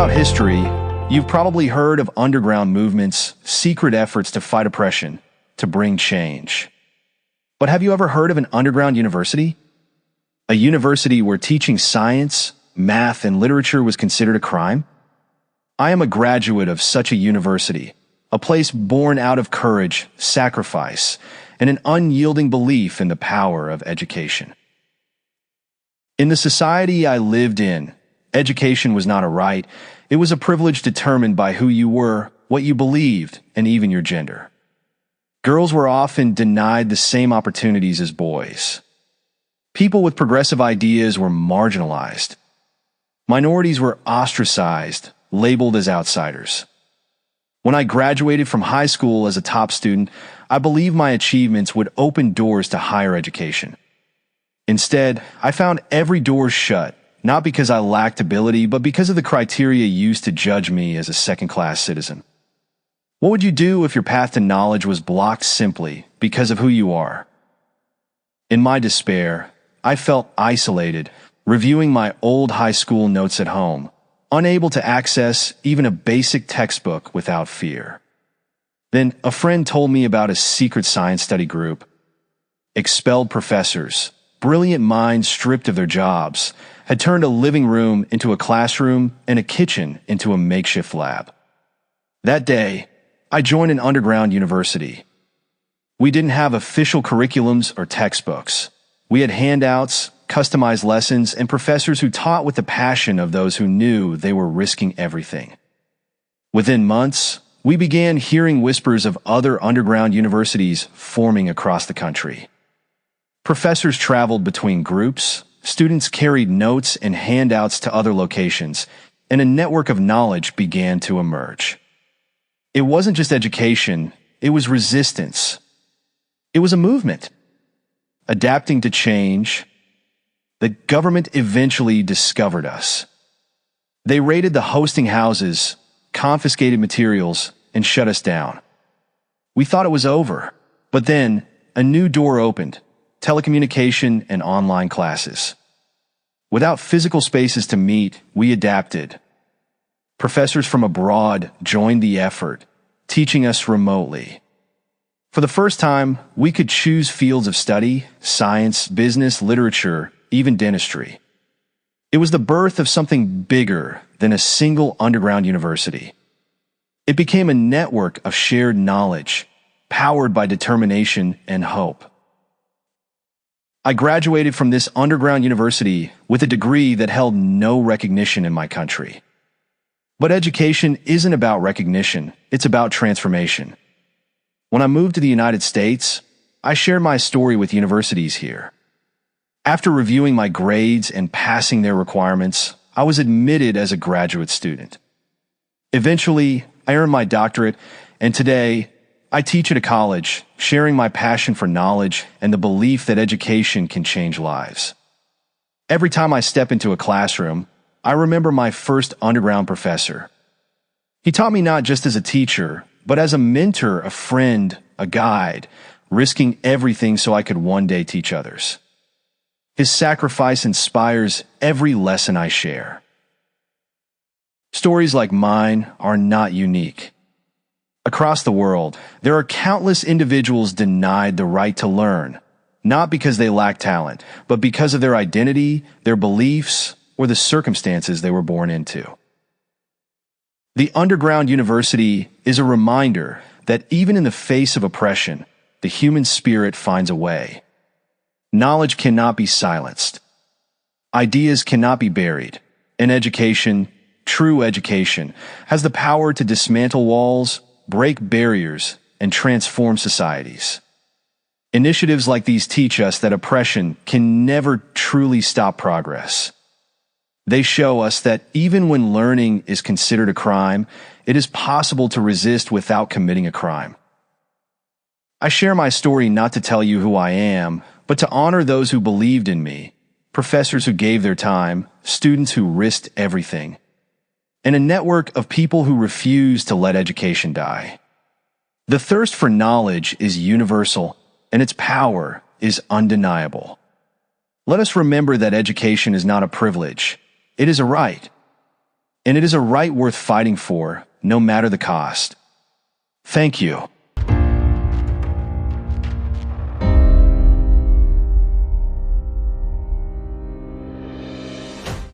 Throughout history, you've probably heard of underground movements, secret efforts to fight oppression, to bring change. But have you ever heard of an underground university? A university where teaching science, math, and literature was considered a crime? I am a graduate of such a university, a place born out of courage, sacrifice, and an unyielding belief in the power of education. In the society I lived in, education was not a right, it was a privilege determined by who you were, what you believed, and even your gender. Girls were often denied the same opportunities as boys. People with progressive ideas were marginalized. Minorities were ostracized, labeled as outsiders. When I graduated from high school as a top student, I believed my achievements would open doors to higher education. Instead, I found every door shut, not because I lacked ability, but because of the criteria used to judge me as a second-class citizen. What would you do if your path to knowledge was blocked simply because of who you are? In my despair, I felt isolated, reviewing my old high school notes at home, unable to access even a basic textbook without fear. Then a friend told me about a secret science study group. Expelled professors, brilliant minds stripped of their jobs, had turned a living room into a classroom and a kitchen into a makeshift lab. That day, I joined an underground university. We didn't have official curriculums or textbooks. We had handouts, customized lessons, and professors who taught with the passion of those who knew they were risking everything. Within months, we began hearing whispers of other underground universities forming across the country. Professors traveled between groups, students carried notes and handouts to other locations, and a network of knowledge began to emerge. It wasn't just education, it was resistance. It was a movement. Adapting to change, the government eventually discovered us. They raided the hosting houses, confiscated materials, and shut us down. We thought it was over, but then a new door opened: telecommunication and online classes. Without physical spaces to meet, we adapted. Professors from abroad joined the effort, teaching us remotely. For the first time, we could choose fields of study: science, business, literature, even dentistry. It was the birth of something bigger than a single underground university. It became a network of shared knowledge, powered by determination and hope. I graduated from this underground university with a degree that held no recognition in my country. But education isn't about recognition, it's about transformation. When I moved to the United States, I shared my story with universities here. After reviewing my grades and passing their requirements, I was admitted as a graduate student. Eventually, I earned my doctorate, and today, I teach at a college, sharing my passion for knowledge and the belief that education can change lives. Every time I step into a classroom, I remember my first underground professor. He taught me not just as a teacher, but as a mentor, a friend, a guide, risking everything so I could one day teach others. His sacrifice inspires every lesson I share. Stories like mine are not unique. Across the world, there are countless individuals denied the right to learn, not because they lack talent, but because of their identity, their beliefs, or the circumstances they were born into. The underground university is a reminder that even in the face of oppression, the human spirit finds a way. Knowledge cannot be silenced. Ideas cannot be buried. And education, true education, has the power to dismantle walls, break barriers, and transform societies. Initiatives like these teach us that oppression can never truly stop progress. They show us that even when learning is considered a crime, it is possible to resist without committing a crime. I share my story not to tell you who I am, but to honor those who believed in me, professors who gave their time, students who risked everything, and a network of people who refuse to let education die. The thirst for knowledge is universal, and its power is undeniable. Let us remember that education is not a privilege, it is a right. and it is a right worth fighting for, no matter the cost. Thank you.